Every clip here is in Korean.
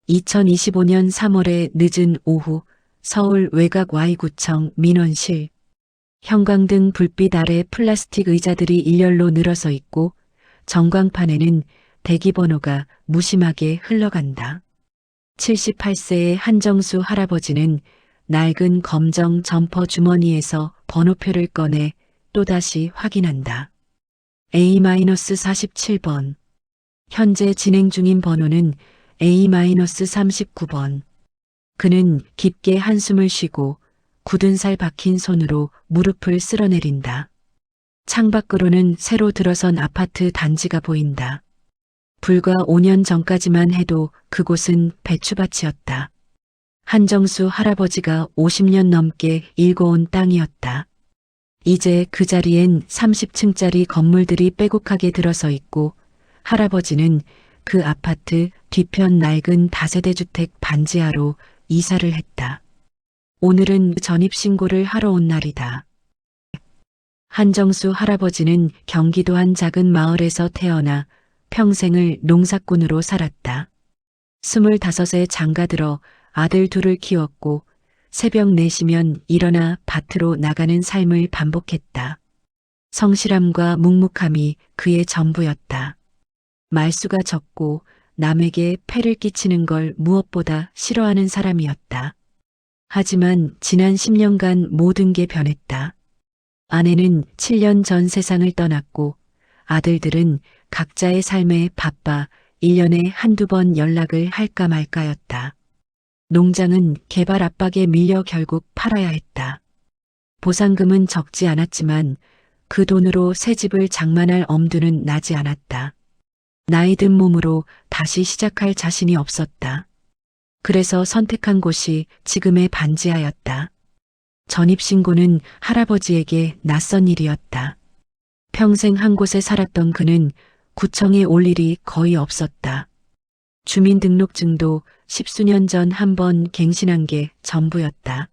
2025년 3월의 늦은 오후 서울 외곽 Y구청 민원실. 형광등 불빛 아래 플라스틱 의자들이 일렬로 늘어서 있고 전광판에는 대기번호가 무심하게 흘러간다. 78세의 한정수 할아버지는 낡은 검정 점퍼 주머니에서 번호표를 꺼내 또다시 확인한다. A-47번. 현재 진행 중인 번호는 A-39번. 그는 깊게 한숨을 쉬고 굳은 살 박힌 손으로 무릎을 쓸어내린다. 창밖으로는 새로 들어선 아파트 단지가 보인다. 불과 5년 전까지만 해도 그곳은 배추밭이었다. 한정수 할아버지가 50년 넘게 일궈온 땅이었다. 이제 그 자리엔 30층짜리 건물들이 빼곡하게 들어서 있고 할아버지는 그 아파트 뒤편 낡은 다세대 주택 반지하로 이사를 했다. 오늘은 전입신고를 하러 온 날이다. 한정수 할아버지는 경기도 한 작은 마을에서 태어나 평생을 농사꾼으로 살았다. 25에 장가들어 아들 둘을 키웠고 새벽 4시면 일어나 밭으로 나가는 삶을 반복했다. 성실함과 묵묵함이 그의 전부였다. 말수가 적고 남에게 폐를 끼치는 걸 무엇보다 싫어하는 사람이었다. 하지만 지난 10년간 모든 게 변했다. 아내는 7년 전 세상을 떠났고 아들들은 각자의 삶에 바빠 1년에 한두 번 연락을 할까 말까였다. 농장은 개발 압박에 밀려 결국 팔아야 했다. 보상금은 적지 않았지만 그 돈으로 새 집을 장만할 엄두는 나지 않았다. 나이 든 몸으로 다시 시작할 자신이 없었다. 그래서 선택한 곳이 지금의 반지하였다. 전입신고는 할아버지에게 낯선 일이었다. 평생 한 곳에 살았던 그는 구청에 올 일이 거의 없었다. 주민등록증도 10수년 전 한 번 갱신한 게 전부였다.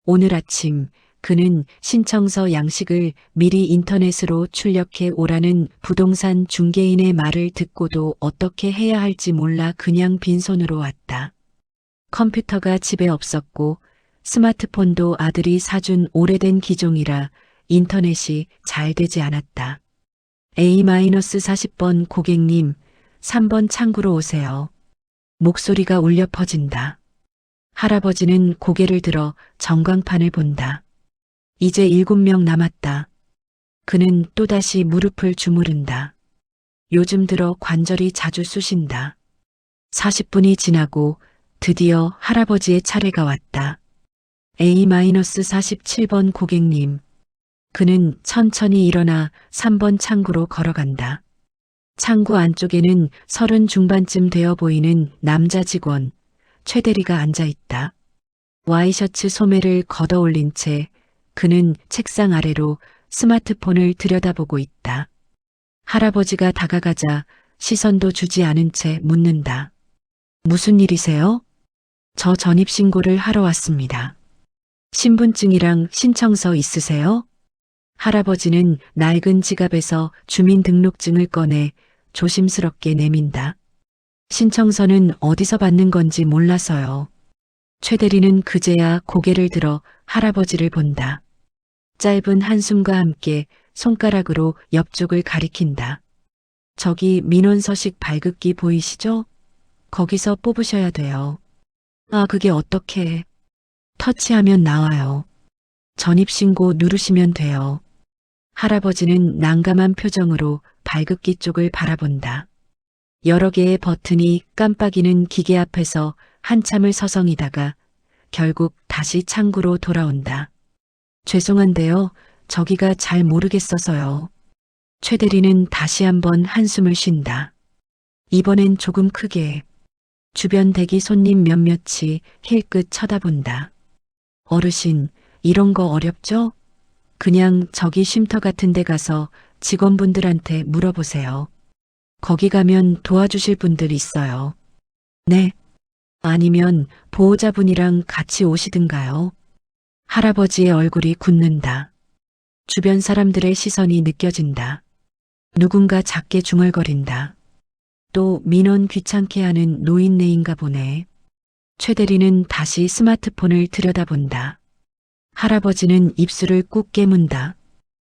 오늘 아침 그는 신청서 양식을 미리 인터넷으로 출력해 오라는 부동산 중개인의 말을 듣고도 어떻게 해야 할지 몰라 그냥 빈손으로 왔다. 컴퓨터가 집에 없었고 스마트폰도 아들이 사준 오래된 기종이라 인터넷이 잘 되지 않았다. A-40번 고객님, 3번 창구로 오세요. 목소리가 울려 퍼진다. 할아버지는 고개를 들어 전광판을 본다. 이제 7명 남았다. 그는 또다시 무릎을 주무른다. 요즘 들어 관절이 자주 쑤신다. 40분이 지나고 드디어 할아버지의 차례가 왔다. A-47번 고객님. 그는 천천히 일어나 3번 창구로 걸어간다. 창구 안쪽에는 30 중반쯤 되어 보이는 남자 직원, 최 대리가 앉아 있다. 와이셔츠 소매를 걷어 올린 채 그는 책상 아래로 스마트폰을 들여다보고 있다. 할아버지가 다가가자 시선도 주지 않은 채 묻는다. 무슨 일이세요? 저 전입신고를 하러 왔습니다. 신분증이랑 신청서 있으세요? 할아버지는 낡은 지갑에서 주민등록증을 꺼내 조심스럽게 내민다. 신청서는 어디서 받는 건지 몰라서요. 최 대리는 그제야 고개를 들어 할아버지를 본다. 짧은 한숨과 함께 손가락으로 옆쪽을 가리킨다. 저기 민원 서식 발급기 보이시죠? 거기서 뽑으셔야 돼요. 아, 그게 어떻게? 터치하면 나와요. 전입신고 누르시면 돼요. 할아버지는 난감한 표정으로 발급기 쪽을 바라본다. 여러 개의 버튼이 깜빡이는 기계 앞에서 한참을 서성이다가 결국 다시 창구로 돌아온다. 죄송한데요. 저기가 잘 모르겠어서요. 최 대리는 다시 한번 한숨을 쉰다. 이번엔 조금 크게. 주변 대기 손님 몇몇이 힐끗 쳐다본다. 어르신, 이런 거 어렵죠? 그냥 저기 쉼터 같은 데 가서 직원분들한테 물어보세요. 거기 가면 도와주실 분들 있어요. 네. 아니면 보호자분이랑 같이 오시든가요. 할아버지의 얼굴이 굳는다. 주변 사람들의 시선이 느껴진다. 누군가 작게 중얼거린다. 또 민원 귀찮게 하는 노인네인가 보네. 최 대리는 다시 스마트폰을 들여다본다. 할아버지는 입술을 꾹 깨문다.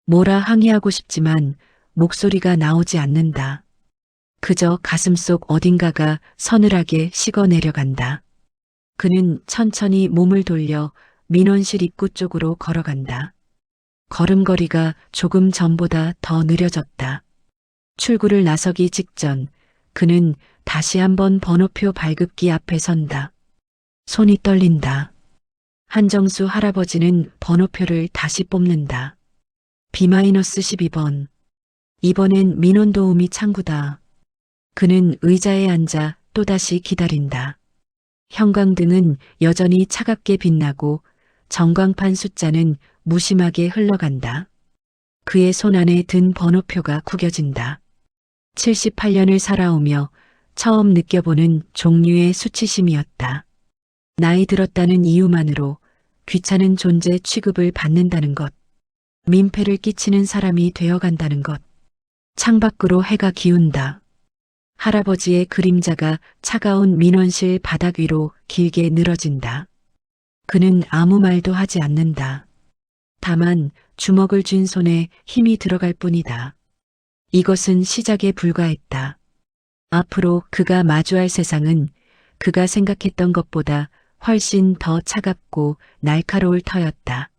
뭐라 항의하고 싶지만 목소리가 나오지 않는다. 그저 가슴속 어딘가가 서늘하게 식어 내려간다. 그는 천천히 몸을 돌려 민원실 입구 쪽으로 걸어간다. 걸음걸이가 조금 전보다 더 느려졌다. 출구를 나서기 직전 그는 다시 한번 번호표 발급기 앞에 선다. 손이 떨린다. 한정수 할아버지는 번호표를 다시 뽑는다. B-12번. 이번엔 민원도우미 창구다. 그는 의자에 앉아 또다시 기다린다. 형광등은 여전히 차갑게 빛나고 전광판 숫자는 무심하게 흘러간다. 그의 손 안에 든 번호표가 구겨진다. 78년을 살아오며 처음 느껴보는 종류의 수치심이었다. 나이 들었다는 이유만으로 귀찮은 존재 취급을 받는다는 것, 민폐를 끼치는 사람이 되어간다는 것. 창밖으로 해가 기운다. 할아버지의 그림자가 차가운 민원실 바닥 위로 길게 늘어진다. 그는 아무 말도 하지 않는다. 다만 주먹을 쥔 손에 힘이 들어갈 뿐이다. 이것은 시작에 불과했다. 앞으로 그가 마주할 세상은 그가 생각했던 것보다 훨씬 더 차갑고 날카로울 터였다.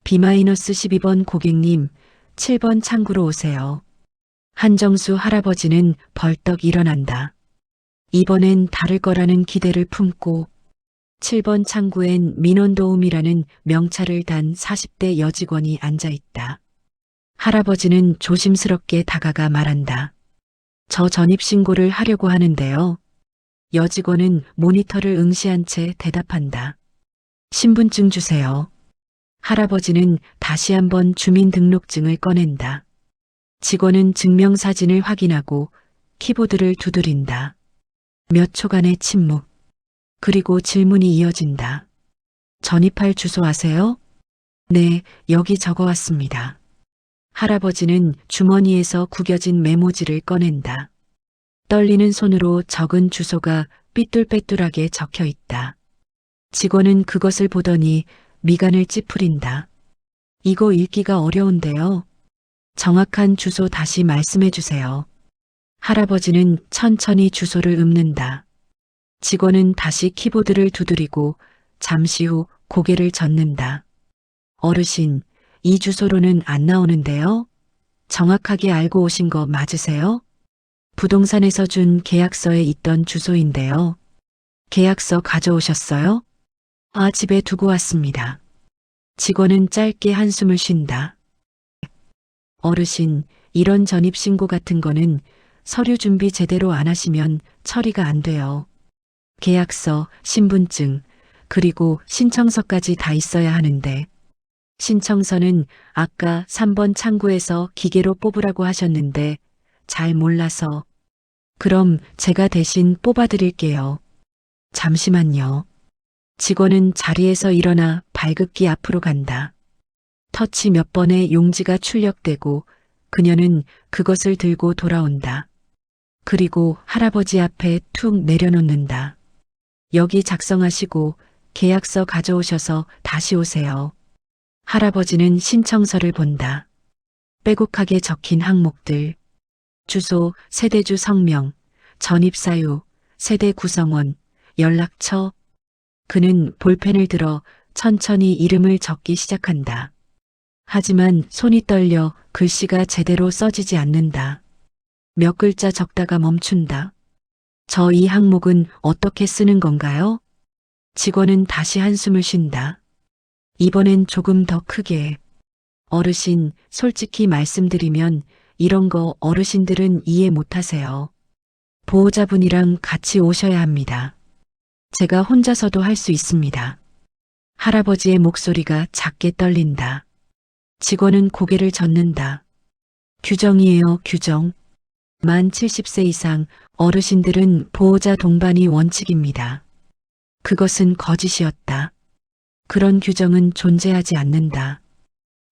B-12번 고객님, 7번 창구로 오세요. 한정수 할아버지는 벌떡 일어난다. 이번엔 다를 거라는 기대를 품고 7번 창구엔 민원도우미라는 명찰을 단 40대 여직원이 앉아 있다. 할아버지는 조심스럽게 다가가 말한다. 저 전입신고를 하려고 하는데요. 여직원은 모니터를 응시한 채 대답한다. 신분증 주세요. 할아버지는 다시 한번 주민등록증을 꺼낸다. 직원은 증명사진을 확인하고 키보드를 두드린다. 몇 초간의 침묵. 그리고 질문이 이어진다. 전입할 주소 아세요? 네, 여기 적어왔습니다. 할아버지는 주머니에서 구겨진 메모지를 꺼낸다. 떨리는 손으로 적은 주소가 삐뚤빼뚤하게 적혀 있다. 직원은 그것을 보더니 미간을 찌푸린다. 이거 읽기가 어려운데요. 정확한 주소 다시 말씀해 주세요. 할아버지는 천천히 주소를 읊는다. 직원은 다시 키보드를 두드리고 잠시 후 고개를 젓는다. 어르신, 이 주소로는 안 나오는데요. 정확하게 알고 오신 거 맞으세요? 부동산에서 준 계약서에 있던 주소인데요. 계약서 가져오셨어요? 아, 집에 두고 왔습니다. 직원은 짧게 한숨을 쉰다. 어르신, 이런 전입신고 같은 거는 서류 준비 제대로 안 하시면 처리가 안 돼요. 계약서, 신분증, 그리고 신청서까지 다 있어야 하는데 신청서는 아까 3번 창구에서 기계로 뽑으라고 하셨는데 잘 몰라서. 그럼 제가 대신 뽑아드릴게요. 잠시만요. 직원은 자리에서 일어나 발급기 앞으로 간다. 터치 몇 번에 용지가 출력되고 그녀는 그것을 들고 돌아온다. 그리고 할아버지 앞에 툭 내려놓는다. 여기 작성하시고 계약서 가져오셔서 다시 오세요. 할아버지는 신청서를 본다. 빼곡하게 적힌 항목들. 주소, 세대주 성명, 전입사유, 세대 구성원, 연락처. 그는 볼펜을 들어 천천히 이름을 적기 시작한다. 하지만 손이 떨려 글씨가 제대로 써지지 않는다. 몇 글자 적다가 멈춘다. 저 이 항목은 어떻게 쓰는 건가요? 직원은 다시 한숨을 쉰다. 이번엔 조금 더 크게. 어르신, 솔직히 말씀드리면 이런 거 어르신들은 이해 못하세요. 보호자분이랑 같이 오셔야 합니다. 제가 혼자서도 할 수 있습니다. 할아버지의 목소리가 작게 떨린다. 직원은 고개를 젓는다. 규정이에요, 규정. 만 70세 이상 어르신들은 보호자 동반이 원칙입니다. 그것은 거짓이었다. 그런 규정은 존재하지 않는다.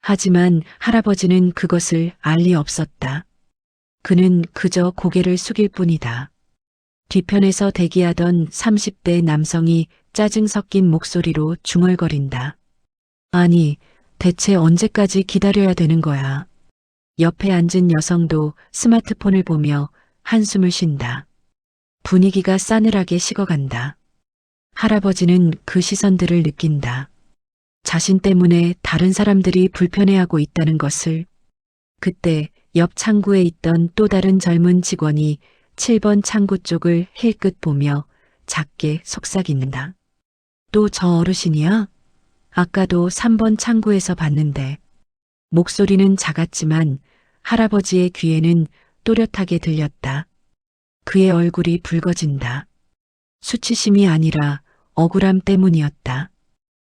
하지만 할아버지는 그것을 알 리 없었다. 그는 그저 고개를 숙일 뿐이다. 뒤편에서 대기하던 30대 남성이 짜증 섞인 목소리로 중얼거린다. 아니, 대체 언제까지 기다려야 되는 거야? 옆에 앉은 여성도 스마트폰을 보며 한숨을 쉰다. 분위기가 싸늘하게 식어간다. 할아버지는 그 시선들을 느낀다. 자신 때문에 다른 사람들이 불편해하고 있다는 것을. 그때 옆 창구에 있던 또 다른 젊은 직원이 7번 창구 쪽을 힐끗 보며 작게 속삭이는다. 또 저 어르신이야? 아까도 3번 창구에서 봤는데. 목소리는 작았지만 할아버지의 귀에는 또렷하게 들렸다. 그의 얼굴이 붉어진다. 수치심이 아니라 억울함 때문이었다.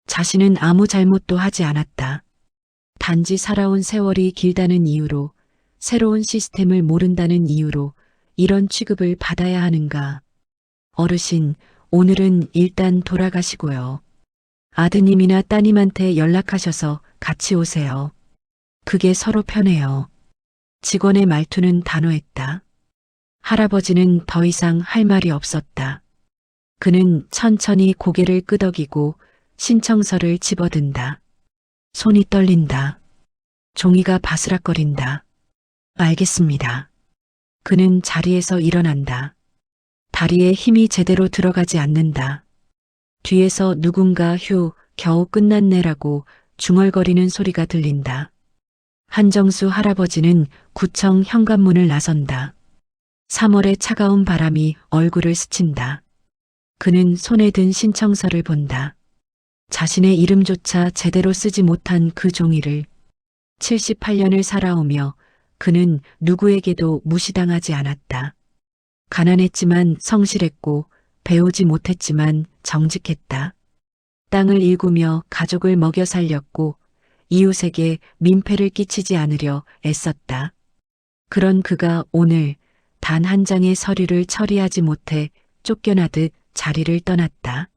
자신은 아무 잘못도 하지 않았다. 단지 살아온 세월이 길다는 이유로, 새로운 시스템을 모른다는 이유로 이런 취급을 받아야 하는가. 어르신, 오늘은 일단 돌아가시고요. 아드님이나 따님한테 연락하셔서 같이 오세요. 그게 서로 편해요. 직원의 말투는 단호했다. 할아버지는 더 이상 할 말이 없었다. 그는 천천히 고개를 끄덕이고 신청서를 집어든다. 손이 떨린다. 종이가 바스락거린다. 알겠습니다. 그는 자리에서 일어난다. 다리에 힘이 제대로 들어가지 않는다. 뒤에서 누군가 휴, 겨우 끝났네라고 중얼거리는 소리가 들린다. 한정수 할아버지는 구청 현관문을 나선다. 3월의 차가운 바람이 얼굴을 스친다. 그는 손에 든 신청서를 본다. 자신의 이름조차 제대로 쓰지 못한 그 종이를. 78년을 살아오며 그는 누구에게도 무시당하지 않았다. 가난했지만 성실했고 배우지 못했지만 정직했다. 땅을 일구며 가족을 먹여 살렸고 이웃에게 민폐를 끼치지 않으려 애썼다. 그런 그가 오늘 단 한 장의 서류를 처리하지 못해 쫓겨나듯 자리를 떠났다.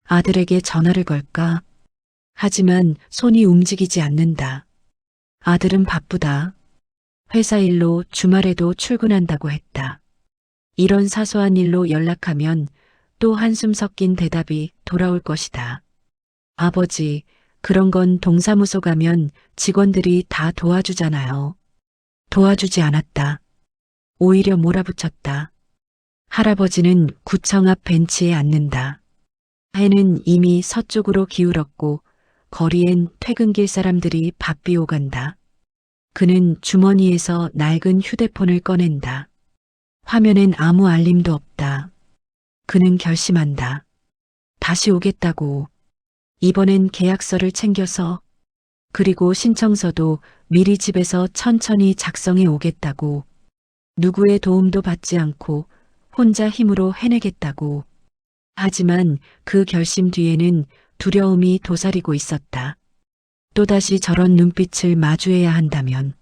아들에게 전화를 걸까? 하지만 손이 움직이지 않는다. 아들은 바쁘다. 회사 일로 주말에도 출근한다고 했다. 이런 사소한 일로 연락하면 또 한숨 섞인 대답이 돌아올 것이다. 아버지, 그런 건 동사무소 가면 직원들이 다 도와주잖아요. 도와주지 않았다. 오히려 몰아붙였다. 할아버지는 구청 앞 벤치에 앉는다. 해는 이미 서쪽으로 기울었고 거리엔 퇴근길 사람들이 바삐 오간다. 그는 주머니에서 낡은 휴대폰을 꺼낸다. 화면엔 아무 알림도 없다. 그는 결심한다. 다시 오겠다고. 이번엔 계약서를 챙겨서, 그리고 신청서도 미리 집에서 천천히 작성해 오겠다고. 누구의 도움도 받지 않고 혼자 힘으로 해내겠다고. 하지만 그 결심 뒤에는 두려움이 도사리고 있었다. 또다시 저런 눈빛을 마주해야 한다면,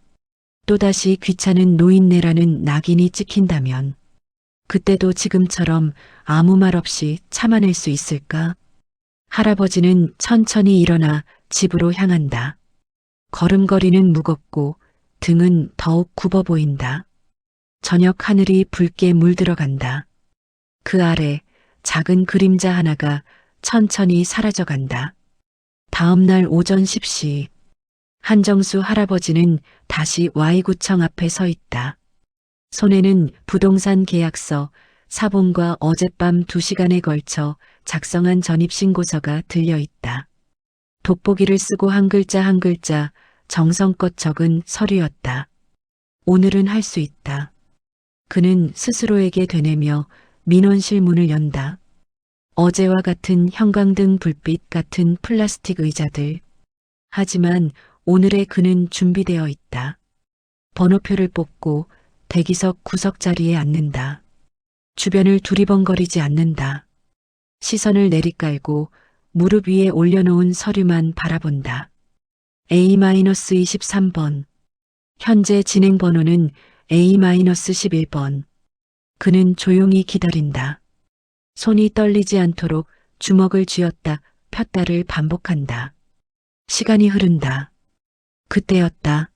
또다시 귀찮은 노인네라는 낙인이 찍힌다면, 그때도 지금처럼 아무 말 없이 참아낼 수 있을까? 할아버지는 천천히 일어나 집으로 향한다. 걸음걸이는 무겁고 등은 더욱 굽어 보인다. 저녁 하늘이 붉게 물들어간다. 그 아래 작은 그림자 하나가 천천히 사라져간다. 다음 날 오전 10시 한정수 할아버지는 다시 Y구청 앞에 서 있다. 손에는 부동산 계약서, 사본과 어젯밤 2시간에 걸쳐 작성한 전입신고서가 들려 있다. 돋보기를 쓰고 한 글자 한 글자 정성껏 적은 서류였다. 오늘은 할 수 있다. 그는 스스로에게 되뇌며 민원실 문을 연다. 어제와 같은 형광등 불빛 같은 플라스틱 의자들. 하지만 오늘의 그는 준비되어 있다. 번호표를 뽑고 대기석 구석 자리에 앉는다. 주변을 두리번거리지 않는다. 시선을 내리깔고 무릎 위에 올려놓은 서류만 바라본다. A-23번. 현재 진행 번호는 A-11번. 그는 조용히 기다린다. 손이 떨리지 않도록 주먹을 쥐었다 폈다를 반복한다. 시간이 흐른다. 그때였다.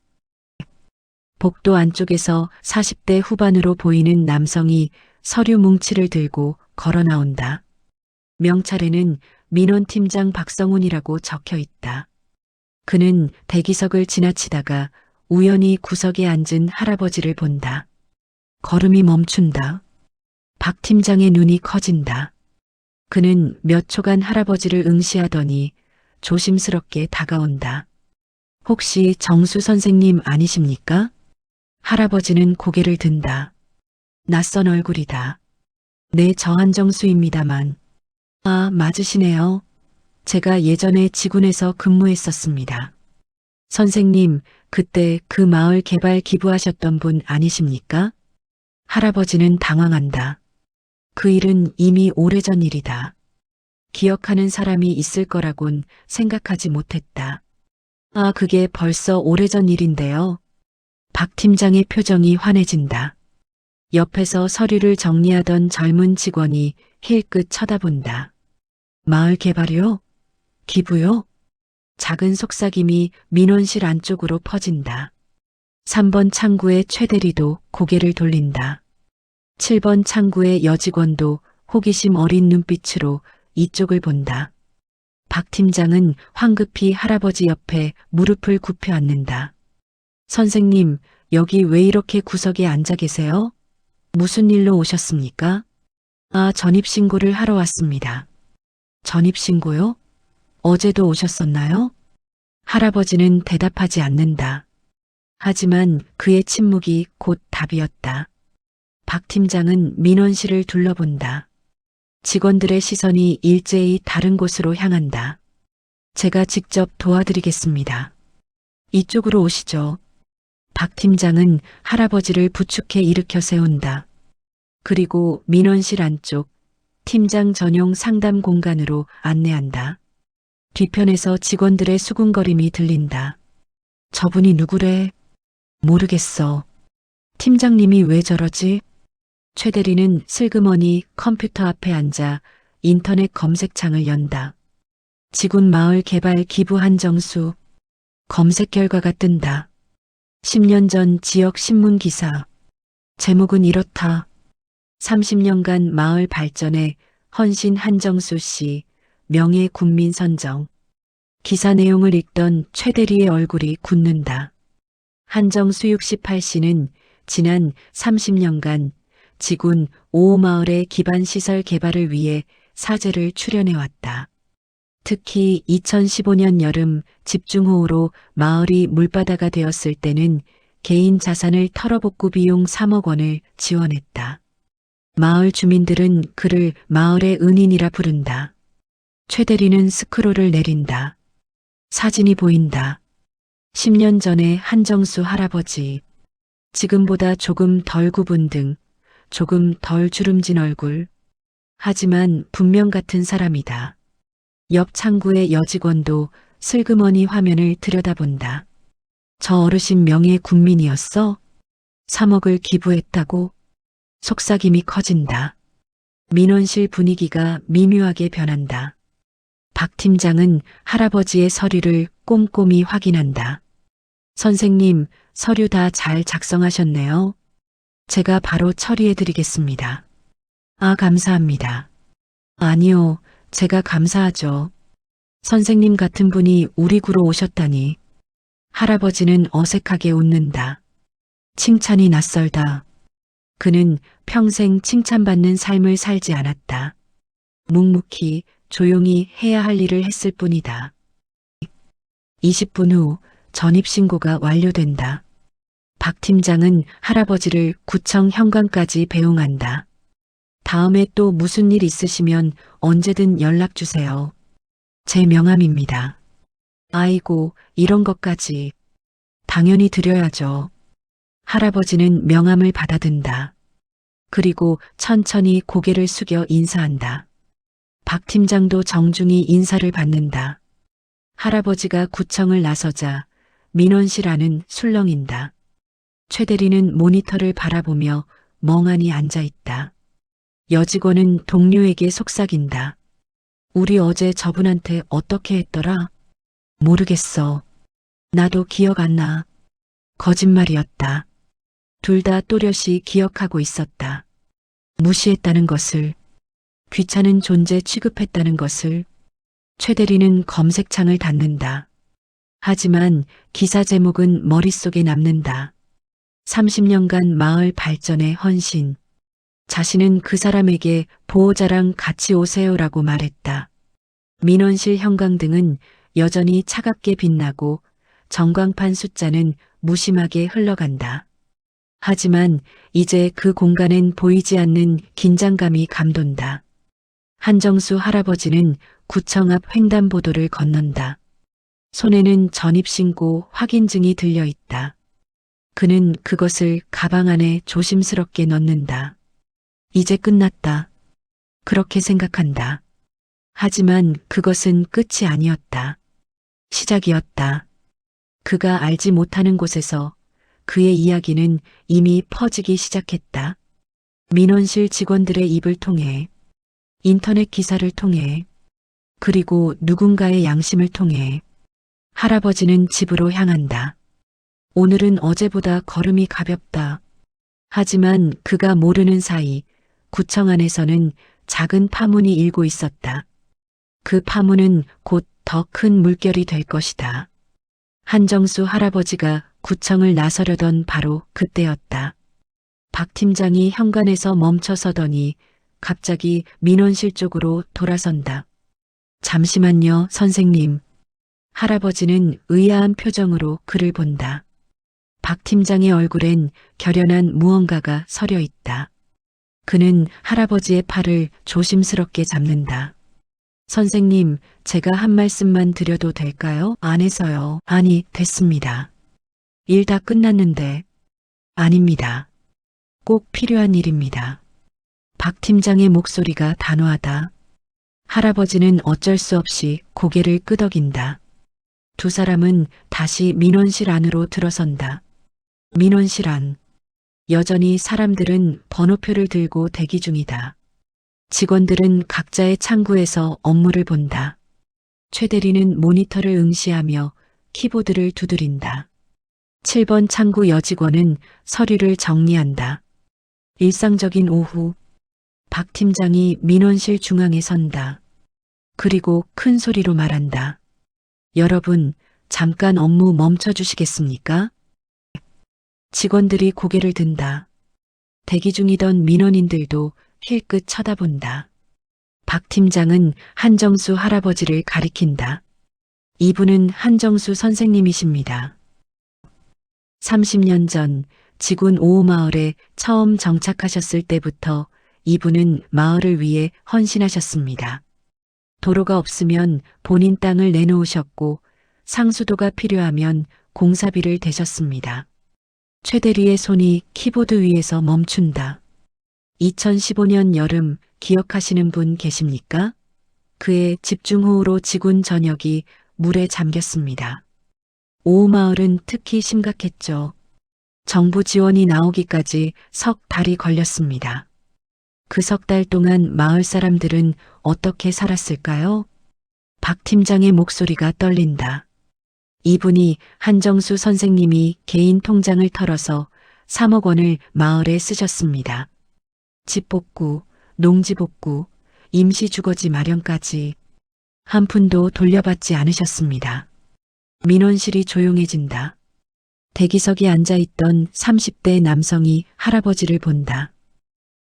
복도 안쪽에서 40대 후반으로 보이는 남성이 서류 뭉치를 들고 걸어 나온다. 명찰에는 민원팀장 박성훈이라고 적혀 있다. 그는 대기석을 지나치다가 우연히 구석에 앉은 할아버지를 본다. 걸음이 멈춘다. 박 팀장의 눈이 커진다. 그는 몇 초간 할아버지를 응시하더니 조심스럽게 다가온다. 혹시 정수 선생님 아니십니까? 할아버지는 고개를 든다. 낯선 얼굴이다. 네, 저 한정수입니다만. 아, 맞으시네요. 제가 예전에 지군에서 근무했었습니다. 선생님, 그때 그 마을 개발 기부하셨던 분 아니십니까? 할아버지는 당황한다. 그 일은 이미 오래전 일이다. 기억하는 사람이 있을 거라곤 생각하지 못했다. 아, 그게 벌써 오래전 일인데요. 박 팀장의 표정이 환해진다. 옆에서 서류를 정리하던 젊은 직원이 힐끗 쳐다본다. 마을 개발이요? 기부요? 작은 속삭임이 민원실 안쪽으로 퍼진다. 3번 창구의 최 대리도 고개를 돌린다. 7번 창구의 여직원도 호기심 어린 눈빛으로 이쪽을 본다. 박 팀장은 황급히 할아버지 옆에 무릎을 굽혀 앉는다. 선생님, 여기 왜 이렇게 구석에 앉아 계세요? 무슨 일로 오셨습니까? 아, 전입신고를 하러 왔습니다. 전입신고요? 어제도 오셨었나요? 할아버지는 대답하지 않는다. 하지만 그의 침묵이 곧 답이었다. 박 팀장은 민원실을 둘러본다. 직원들의 시선이 일제히 다른 곳으로 향한다. 제가 직접 도와드리겠습니다. 이쪽으로 오시죠. 박 팀장은 할아버지를 부축해 일으켜 세운다. 그리고 민원실 안쪽 팀장 전용 상담 공간으로 안내한다. 뒤편에서 직원들의 수군거림이 들린다. 저분이 누구래? 모르겠어. 팀장님이 왜 저러지? 최 대리는 슬그머니 컴퓨터 앞에 앉아 인터넷 검색창을 연다. 지군 마을 개발 기부 한정수. 검색 결과가 뜬다. 10년 전 지역 신문 기사. 제목은 이렇다. 30년간 마을 발전에 헌신 한정수 씨 명예 군민 선정. 기사 내용을 읽던 최 대리의 얼굴이 굳는다. 한정수 68씨는 지난 30년간 지군 5호 마을의 기반 시설 개발을 위해 사제를 출연해왔다. 특히 2015년 여름 집중호우로 마을이 물바다가 되었을 때는 개인 자산을 털어복구 비용 3억 원을 지원했다. 마을 주민들은 그를 마을의 은인이라 부른다. 최 대리는 스크롤을 내린다. 사진이 보인다. 10년 전의 한정수 할아버지. 지금보다 조금 덜 굽은 등, 조금 덜 주름진 얼굴. 하지만 분명 같은 사람이다. 옆 창구의 여직원도 슬그머니 화면을 들여다본다. 저 어르신 명예 군민이었어? 3억을 기부했다고? 속삭임이 커진다. 민원실 분위기가 미묘하게 변한다. 박 팀장은 할아버지의 서류를 꼼꼼히 확인한다. 선생님, 서류 다 잘 작성하셨네요. 제가 바로 처리해드리겠습니다. 아, 감사합니다. 아니요, 제가 감사하죠. 선생님 같은 분이 우리 구로 오셨다니. 할아버지는 어색하게 웃는다. 칭찬이 낯설다. 그는 평생 칭찬받는 삶을 살지 않았다. 묵묵히 조용히 해야 할 일을 했을 뿐이다. 20분 후 전입신고가 완료된다. 박 팀장은 할아버지를 구청 현관까지 배웅한다. 다음에 또 무슨 일 있으시면 언제든 연락 주세요. 제 명함입니다. 아이고, 이런 것까지. 당연히 드려야죠. 할아버지는 명함을 받아든다. 그리고 천천히 고개를 숙여 인사한다. 박 팀장도 정중히 인사를 받는다. 할아버지가 구청을 나서자 민원실 안은 술렁인다. 최 대리는 모니터를 바라보며 멍하니 앉아 있다. 여직원은 동료에게 속삭인다. 우리 어제 저분한테 어떻게 했더라? 모르겠어. 나도 기억 안 나. 거짓말이었다. 둘 다 또렷이 기억하고 있었다. 무시했다는 것을, 귀찮은 존재 취급했다는 것을. 최 대리는 검색창을 닫는다. 하지만 기사 제목은 머릿속에 남는다. 30년간 마을 발전에 헌신. 자신은 그 사람에게 보호자랑 같이 오세요라고 말했다. 민원실 형광등은 여전히 차갑게 빛나고 전광판 숫자는 무심하게 흘러간다. 하지만 이제 그 공간엔 보이지 않는 긴장감이 감돈다. 한정수 할아버지는 구청 앞 횡단보도를 건넌다. 손에는 전입신고 확인증이 들려 있다. 그는 그것을 가방 안에 조심스럽게 넣는다. 이제 끝났다. 그렇게 생각한다. 하지만 그것은 끝이 아니었다. 시작이었다. 그가 알지 못하는 곳에서 그의 이야기는 이미 퍼지기 시작했다. 민원실 직원들의 입을 통해, 인터넷 기사를 통해, 그리고 누군가의 양심을 통해 할아버지는 집으로 향한다. 오늘은 어제보다 걸음이 가볍다. 하지만 그가 모르는 사이 구청 안에서는 작은 파문이 일고 있었다. 그 파문은 곧 더 큰 물결이 될 것이다. 한정수 할아버지가 구청을 나서려던 바로 그때였다. 박 팀장이 현관에서 멈춰서더니 갑자기 민원실 쪽으로 돌아선다. 잠시만요, 선생님. 할아버지는 의아한 표정으로 그를 본다. 박 팀장의 얼굴엔 결연한 무언가가 서려 있다. 그는 할아버지의 팔을 조심스럽게 잡는다. 선생님, 제가 한 말씀만 드려도 될까요? 안 해서요. 아니, 됐습니다. 일 다 끝났는데. 아닙니다. 꼭 필요한 일입니다. 박 팀장의 목소리가 단호하다. 할아버지는 어쩔 수 없이 고개를 끄덕인다. 두 사람은 다시 민원실 안으로 들어선다. 민원실 안. 여전히 사람들은 번호표를 들고 대기 중이다. 직원들은 각자의 창구에서 업무를 본다. 최 대리는 모니터를 응시하며 키보드를 두드린다. 7번 창구 여직원은 서류를 정리한다. 일상적인 오후, 박 팀장이 민원실 중앙에 선다. 그리고 큰 소리로 말한다. 여러분, 잠깐 업무 멈춰주시겠습니까? 직원들이 고개를 든다. 대기 중이던 민원인들도 힐끗 쳐다본다. 박 팀장은 한정수 할아버지를 가리킨다. 이분은 한정수 선생님이십니다. 30년 전 지군 5호 마을에 처음 정착하셨을 때부터 이분은 마을을 위해 헌신하셨습니다. 도로가 없으면 본인 땅을 내놓으셨고 상수도가 필요하면 공사비를 대셨습니다. 최 대리의 손이 키보드 위에서 멈춘다. 2015년 여름 기억하시는 분 계십니까? 그의 집중호우로 지군 전역이 물에 잠겼습니다. 5호 마을은 특히 심각했죠. 정부 지원이 나오기까지 석 달이 걸렸습니다. 그 석 달 동안 마을 사람들은 어떻게 살았을까요? 박 팀장의 목소리가 떨린다. 이분이 한정수 선생님이 개인 통장을 털어서 3억 원을 마을에 쓰셨습니다. 집 복구, 농지 복구, 임시 주거지 마련까지 한 푼도 돌려받지 않으셨습니다. 민원실이 조용해진다. 대기석에 앉아있던 30대 남성이 할아버지를 본다.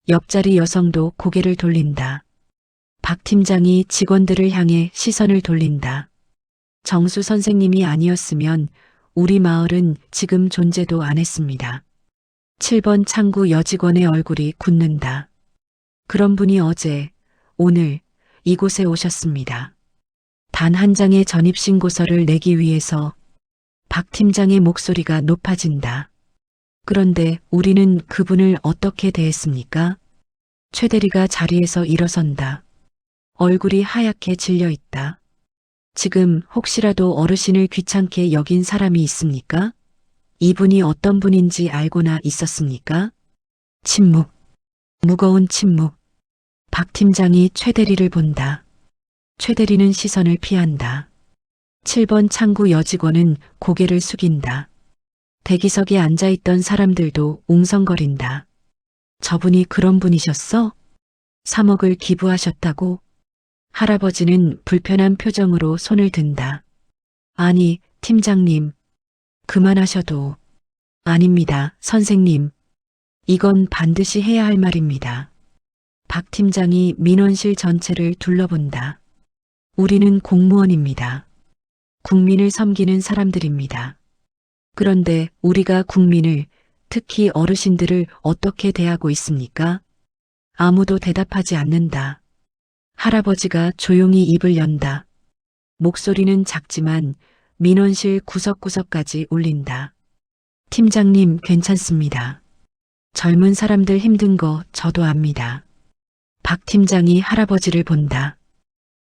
옆자리 여성도 고개를 돌린다. 박 팀장이 직원들을 향해 시선을 돌린다. 정수 선생님이 아니었으면 우리 마을은 지금 존재도 안 했습니다. 7번 창구 여직원의 얼굴이 굳는다. 그런 분이 어제, 오늘 이곳에 오셨습니다. 단 한 장의 전입신고서를 내기 위해서. 박 팀장의 목소리가 높아진다. 그런데 우리는 그분을 어떻게 대했습니까? 최 대리가 자리에서 일어선다. 얼굴이 하얗게 질려 있다. 지금 혹시라도 어르신을 귀찮게 여긴 사람이 있습니까? 이분이 어떤 분인지 알고나 있었습니까? 침묵. 무거운 침묵. 박 팀장이 최 대리를 본다. 최 대리는 시선을 피한다. 7번 창구 여직원은 고개를 숙인다. 대기석에 앉아있던 사람들도 웅성거린다. 저분이 그런 분이셨어? 3억을 기부하셨다고? 할아버지는 불편한 표정으로 손을 든다. 아니, 팀장님. 그만하셔도. 아닙니다, 선생님. 이건 반드시 해야 할 말입니다. 박 팀장이 민원실 전체를 둘러본다. 우리는 공무원입니다. 국민을 섬기는 사람들입니다. 그런데 우리가 국민을, 특히 어르신들을 어떻게 대하고 있습니까? 아무도 대답하지 않는다. 할아버지가 조용히 입을 연다. 목소리는 작지만 민원실 구석구석까지 울린다. 팀장님, 괜찮습니다. 젊은 사람들 힘든 거 저도 압니다. 박 팀장이 할아버지를 본다.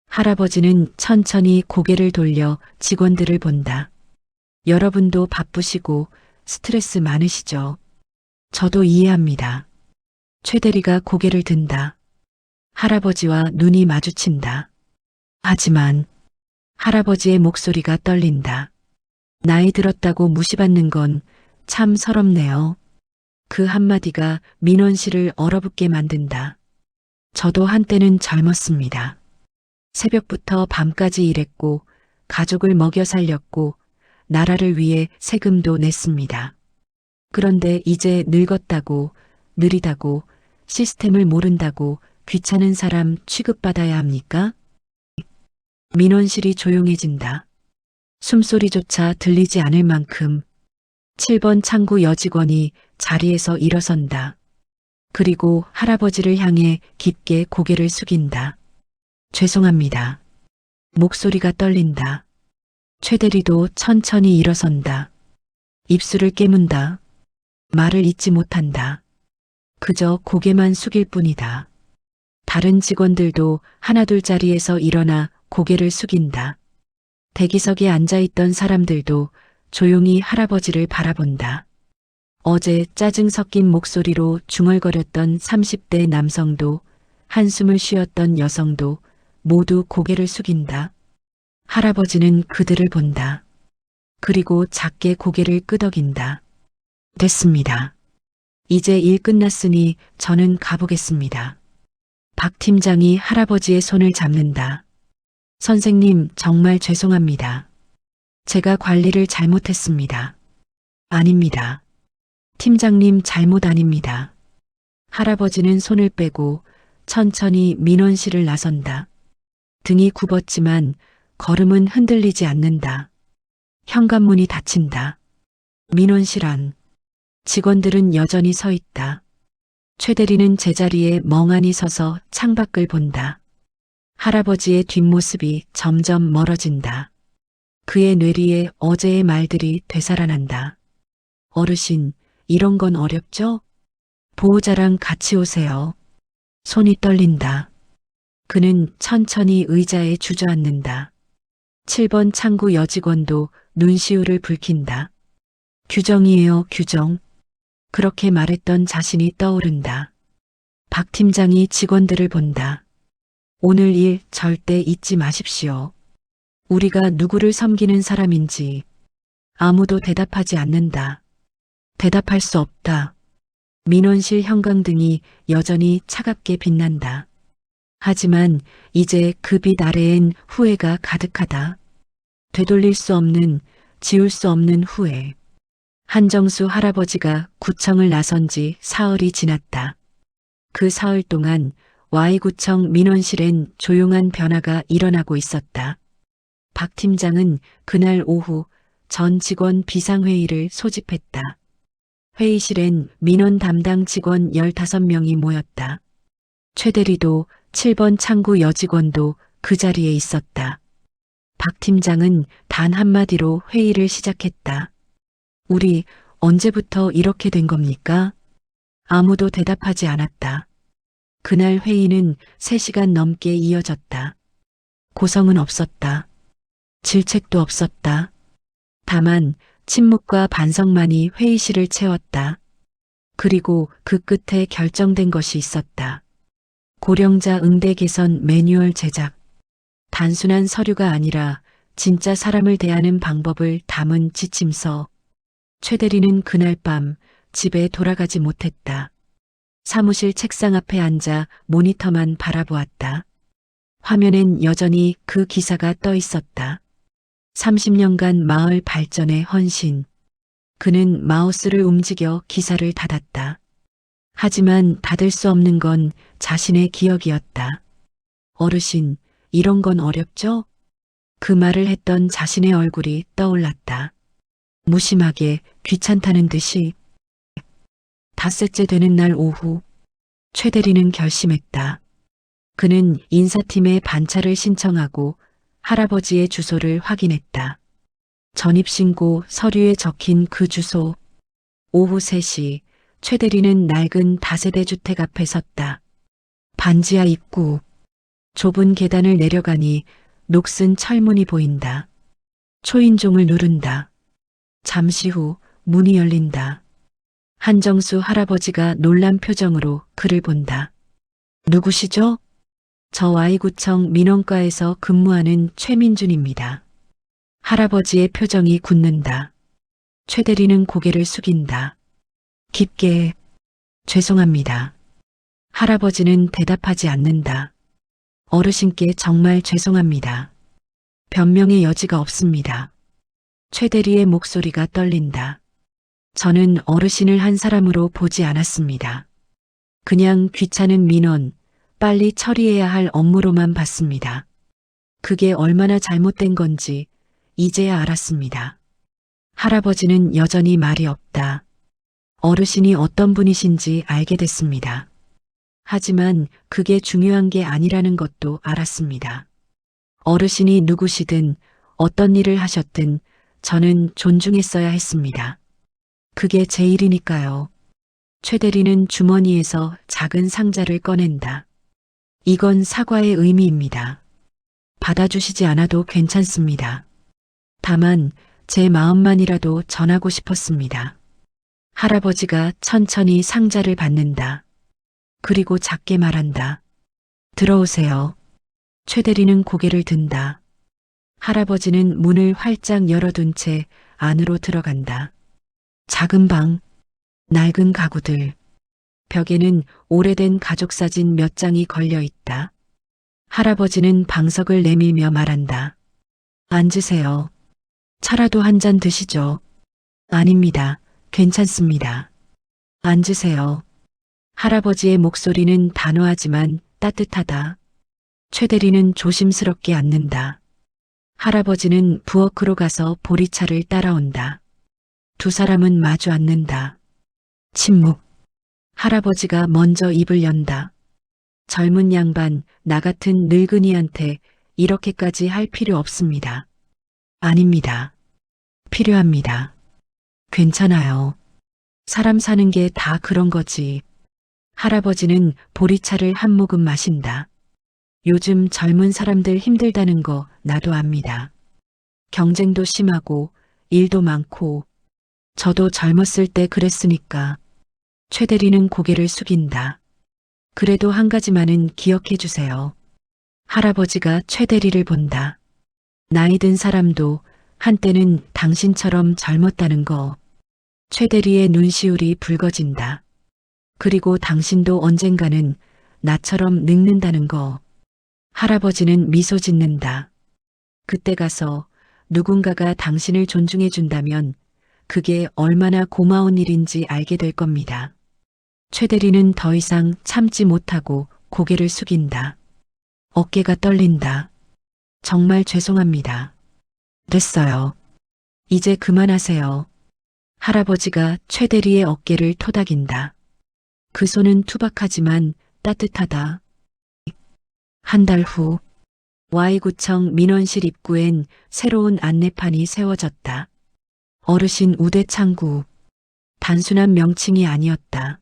할아버지는 천천히 고개를 돌려 직원들을 본다. 여러분도 바쁘시고 스트레스 많으시죠? 저도 이해합니다. 최 대리가 고개를 든다. 할아버지와 눈이 마주친다. 하지만 할아버지의 목소리가 떨린다. 나이 들었다고 무시받는 건 참 서럽네요. 그 한마디가 민원실을 얼어붙게 만든다. 저도 한때는 젊었습니다. 새벽부터 밤까지 일했고 가족을 먹여 살렸고 나라를 위해 세금도 냈습니다. 그런데 이제 늙었다고, 느리다고, 시스템을 모른다고 귀찮은 사람 취급받아야 합니까? 민원실이 조용해진다. 숨소리조차 들리지 않을 만큼 7번 창구 여직원이 자리에서 일어선다. 그리고 할아버지를 향해 깊게 고개를 숙인다. 죄송합니다. 목소리가 떨린다. 최 대리도 천천히 일어선다. 입술을 깨문다. 말을 잇지 못한다. 그저 고개만 숙일 뿐이다. 다른 직원들도 하나둘 자리에서 일어나 고개를 숙인다. 대기석에 앉아있던 사람들도 조용히 할아버지를 바라본다. 어제 짜증 섞인 목소리로 중얼거렸던 30대 남성도 한숨을 쉬었던 여성도 모두 고개를 숙인다. 할아버지는 그들을 본다. 그리고 작게 고개를 끄덕인다. 됐습니다. 이제 일 끝났으니 저는 가보겠습니다. 박 팀장이 할아버지의 손을 잡는다. 선생님, 정말 죄송합니다. 제가 관리를 잘못했습니다. 아닙니다. 팀장님 잘못 아닙니다. 할아버지는 손을 빼고 천천히 민원실을 나선다. 등이 굽었지만 걸음은 흔들리지 않는다. 현관문이 닫힌다. 민원실 안. 직원들은 여전히 서 있다. 최 대리는 제자리에 멍하니 서서 창밖을 본다. 할아버지의 뒷모습이 점점 멀어진다. 그의 뇌리에 어제의 말들이 되살아난다. 어르신, 이런 건 어렵죠? 보호자랑 같이 오세요. 손이 떨린다. 그는 천천히 의자에 주저앉는다. 7번 창구 여직원도 눈시울을 붉힌다. 규정이에요, 규정. 그렇게 말했던 자신이 떠오른다. 박 팀장이 직원들을 본다. 오늘 일 절대 잊지 마십시오. 우리가 누구를 섬기는 사람인지. 아무도 대답하지 않는다. 대답할 수 없다. 민원실 형광등이 여전히 차갑게 빛난다. 하지만 이제 그 빛 아래엔 후회가 가득하다. 되돌릴 수 없는, 지울 수 없는 후회. 한정수 할아버지가 구청을 나선 지 사흘이 지났다. 그 사흘 동안 Y구청 민원실엔 조용한 변화가 일어나고 있었다. 박 팀장은 그날 오후 전 직원 비상회의를 소집했다. 회의실엔 민원 담당 직원 15명이 모였다. 최 대리도 7번 창구 여직원도 그 자리에 있었다. 박 팀장은 단 한마디로 회의를 시작했다. 우리 언제부터 이렇게 된 겁니까? 아무도 대답하지 않았다. 그날 회의는 3시간 넘게 이어졌다. 고성은 없었다. 질책도 없었다. 다만 침묵과 반성만이 회의실을 채웠다. 그리고 그 끝에 결정된 것이 있었다. 고령자 응대 개선 매뉴얼 제작. 단순한 서류가 아니라 진짜 사람을 대하는 방법을 담은 지침서. 최 대리는 그날 밤 집에 돌아가지 못했다. 사무실 책상 앞에 앉아 모니터만 바라보았다. 화면엔 여전히 그 기사가 떠 있었다. 30년간 마을 발전에 헌신. 그는 마우스를 움직여 기사를 닫았다. 하지만 닫을 수 없는 건 자신의 기억이었다. 어르신, 이런 건 어렵죠? 그 말을 했던 자신의 얼굴이 떠올랐다. 무심하게 귀찮다는 듯이. 닷새째 되는 날 오후, 최 대리는 결심했다. 그는 인사팀에 반차를 신청하고 할아버지의 주소를 확인했다. 전입신고 서류에 적힌 그 주소. 오후 3시, 최 대리는 낡은 다세대 주택 앞에 섰다. 반지하 입구. 좁은 계단을 내려가니 녹슨 철문이 보인다. 초인종을 누른다. 잠시 후 문이 열린다. 한정수 할아버지가 놀란 표정으로 그를 본다. 누구시죠? 저 Y구청 민원과에서 근무하는 최민준입니다. 할아버지의 표정이 굳는다. 최 대리는 고개를 숙인다. 깊게, 죄송합니다. 할아버지는 대답하지 않는다. 어르신께 정말 죄송합니다. 변명의 여지가 없습니다. 최 대리의 목소리가 떨린다. 저는 어르신을 한 사람으로 보지 않았습니다. 그냥 귀찮은 민원, 빨리 처리해야 할 업무로만 봤습니다. 그게 얼마나 잘못된 건지 이제야 알았습니다. 할아버지는 여전히 말이 없다. 어르신이 어떤 분이신지 알게 됐습니다. 하지만 그게 중요한 게 아니라는 것도 알았습니다. 어르신이 누구시든 어떤 일을 하셨든 저는 존중했어야 했습니다. 그게 제 일이니까요. 최 대리는 주머니에서 작은 상자를 꺼낸다. 이건 사과의 의미입니다. 받아주시지 않아도 괜찮습니다. 다만 제 마음만이라도 전하고 싶었습니다. 할아버지가 천천히 상자를 받는다. 그리고 작게 말한다. 들어오세요. 최 대리는 고개를 든다. 할아버지는 문을 활짝 열어둔 채 안으로 들어간다. 작은 방, 낡은 가구들, 벽에는 오래된 가족사진 몇 장이 걸려 있다. 할아버지는 방석을 내밀며 말한다. 앉으세요. 차라도 한 잔 드시죠. 아닙니다. 괜찮습니다. 앉으세요. 할아버지의 목소리는 단호하지만 따뜻하다. 최 대리는 조심스럽게 앉는다. 할아버지는 부엌으로 가서 보리차를 따라온다. 두 사람은 마주 앉는다. 침묵. 할아버지가 먼저 입을 연다. 젊은 양반, 나 같은 늙은이한테 이렇게까지 할 필요 없습니다. 아닙니다. 필요합니다. 괜찮아요. 사람 사는 게 다 그런 거지. 할아버지는 보리차를 한 모금 마신다. 요즘 젊은 사람들 힘들다는 거 나도 압니다. 경쟁도 심하고 일도 많고 저도 젊었을 때 그랬으니까. 최 대리는 고개를 숙인다. 그래도 한 가지만은 기억해 주세요. 할아버지가 최 대리를 본다. 나이 든 사람도 한때는 당신처럼 젊었다는 거. 최 대리의 눈시울이 붉어진다. 그리고 당신도 언젠가는 나처럼 늙는다는 거. 할아버지는 미소 짓는다. 그때 가서 누군가가 당신을 존중해 준다면 그게 얼마나 고마운 일인지 알게 될 겁니다. 최 대리는 더 이상 참지 못하고 고개를 숙인다. 어깨가 떨린다. 정말 죄송합니다. 됐어요. 이제 그만하세요. 할아버지가 최 대리의 어깨를 토닥인다. 그 손은 투박하지만 따뜻하다. 한 달 후, Y구청 민원실 입구엔 새로운 안내판이 세워졌다. 어르신 우대창구. 단순한 명칭이 아니었다.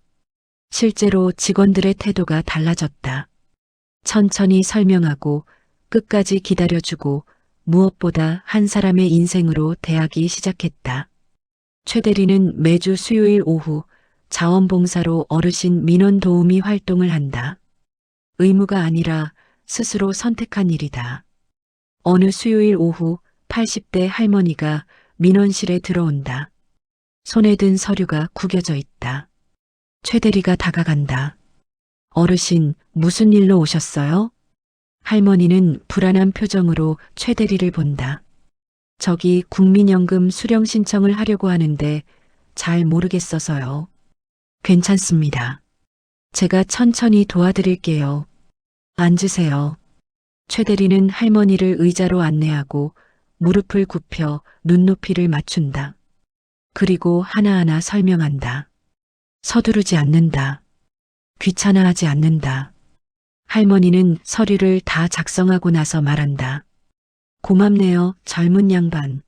실제로 직원들의 태도가 달라졌다. 천천히 설명하고 끝까지 기다려주고 무엇보다 한 사람의 인생으로 대하기 시작했다. 최 대리는 매주 수요일 오후 자원봉사로 어르신 민원 도우미 활동을 한다. 의무가 아니라 스스로 선택한 일이다. 어느 수요일 오후 80대 할머니가 민원실에 들어온다. 손에 든 서류가 구겨져 있다. 최대리가 다가간다. 어르신, 무슨 일로 오셨어요? 할머니는 불안한 표정으로 최대리를 본다. 저기 국민연금 수령 신청을 하려고 하는데 잘 모르겠어서요. 괜찮습니다. 제가 천천히 도와드릴게요. 앉으세요. 최대리는 할머니를 의자로 안내하고 무릎을 굽혀 눈높이를 맞춘다. 그리고 하나하나 설명한다. 서두르지 않는다. 귀찮아하지 않는다. 할머니는 서류를 다 작성하고 나서 말한다. 고맙네요, 젊은 양반.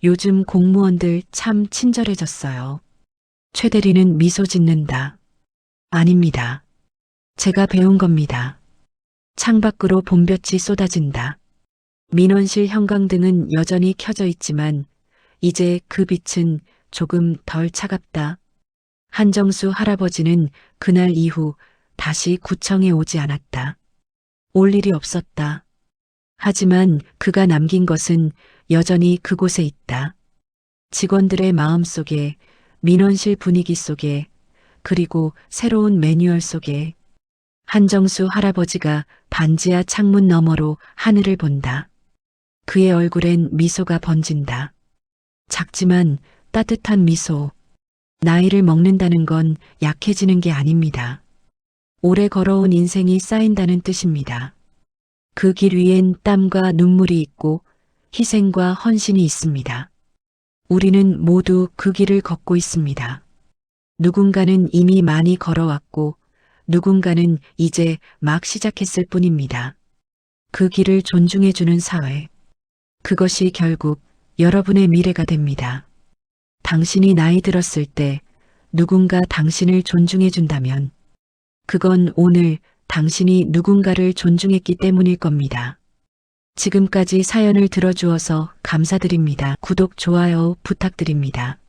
요즘 공무원들 참 친절해졌어요. 최대리는 미소 짓는다. 아닙니다. 제가 배운 겁니다. 창밖으로 봄볕이 쏟아진다. 민원실 형광등은 여전히 켜져 있지만 이제 그 빛은 조금 덜 차갑다. 한정수 할아버지는 그날 이후 다시 구청에 오지 않았다. 올 일이 없었다. 하지만 그가 남긴 것은 여전히 그곳에 있다. 직원들의 마음 속에, 민원실 분위기 속에, 그리고 새로운 매뉴얼 속에 한정수 할아버지가 반지하 창문 너머로 하늘을 본다. 그의 얼굴엔 미소가 번진다. 작지만 따뜻한 미소. 나이를 먹는다는 건 약해지는 게 아닙니다. 오래 걸어온 인생이 쌓인다는 뜻입니다. 그 길 위엔 땀과 눈물이 있고 희생과 헌신이 있습니다. 우리는 모두 그 길을 걷고 있습니다. 누군가는 이미 많이 걸어왔고 누군가는 이제 막 시작했을 뿐입니다. 그 길을 존중해주는 사회. 그것이 결국 여러분의 미래가 됩니다. 당신이 나이 들었을 때 누군가 당신을 존중해준다면 그건 오늘 당신이 누군가를 존중했기 때문일 겁니다. 지금까지 사연을 들어주어서 감사드립니다. 구독, 좋아요 부탁드립니다.